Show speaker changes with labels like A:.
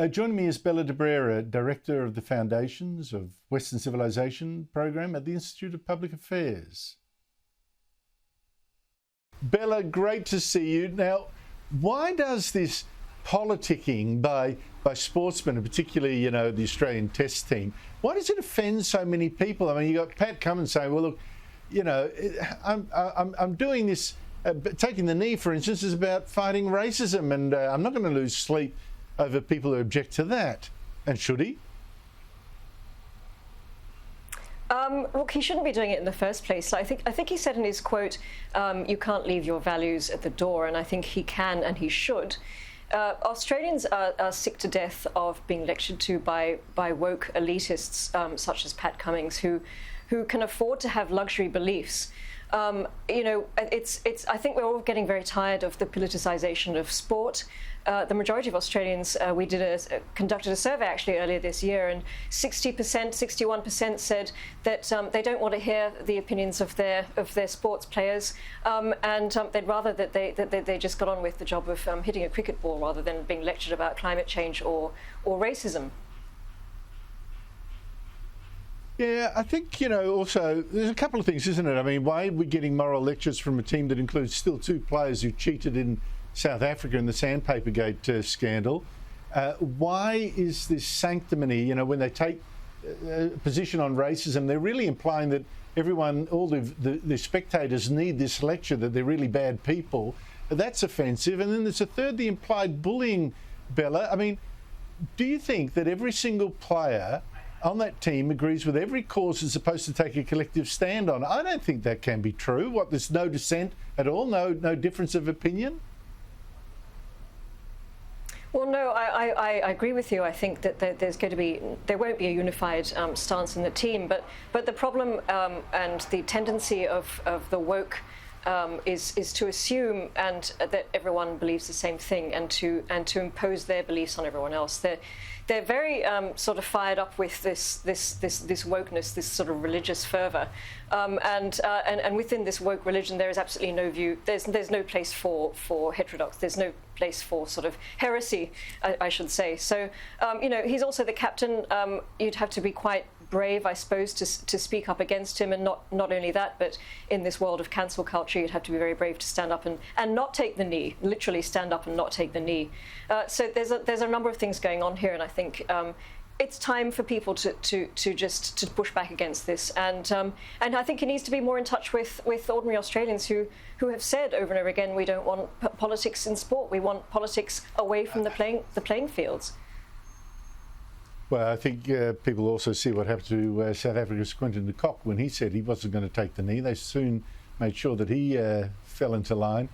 A: Joining me is Bella de Brera, Director of the Foundations of Western Civilization program at the Institute of Public Affairs. Bella, great to see you. Now, why does this politicking by sportsmen, and particularly, the Australian Test team, why does it offend so many people? I mean, you got Pat Cummins saying, well, look, I'm doing this, taking the knee, for instance, is about fighting racism, and I'm not going to lose sleep over people who object to that. And should he?
B: Look, he shouldn't be doing it in the first place. I think he said in his quote, you can't leave your values at the door, and I think he can and he should. Australians are sick to death of being lectured to by woke elitists such as Pat Cummins, who can afford to have luxury beliefs. I think we're all getting very tired of the politicisation of sport. The majority of Australians, we conducted a survey actually earlier this year, and 60%, 61% said that they don't want to hear the opinions of their sports players, and they'd rather that they just got on with the job of hitting a cricket ball rather than being lectured about climate change or racism.
A: Yeah, I think, also, there's a couple of things, isn't it? I mean, why are we getting moral lectures from a team that includes still two players who cheated in South Africa in the Sandpapergate scandal? Why is this sanctimony, when they take a position on racism, they're really implying that everyone, all the spectators need this lecture, that they're really bad people. That's offensive. And then there's a third, the implied bullying, Bella. I mean, do you think that every single player on that team agrees with every cause is supposed to take a collective stand on? I don't think that can be true. What, there's no dissent at all? No difference of opinion?
B: Well, no, I agree with you. I think that there won't be a unified stance in the team, but the problem and the tendency of the woke is to assume that everyone believes the same thing and to impose their beliefs on everyone else. They're very sort of fired up with this wokeness, this sort of religious fervour, and within this woke religion, there is absolutely no view. There's no place for heterodox. There's no place for sort of heresy, I should say. So, he's also the captain. You'd have to be quite brave, I suppose, to speak up against him, and not only that, but in this world of cancel culture, you'd have to be very brave to stand up and not take the knee, literally stand up and not take the knee. So there's a number of things going on here, and I think it's time for people to just push back against this, and I think he needs to be more in touch with ordinary Australians who have said over and over again, we don't want politics in sport, we want politics away from the playing fields.
A: Well, I think people also see what happened to South Africa's Quinton de Kock when he said he wasn't going to take the knee. They soon made sure that he fell into line.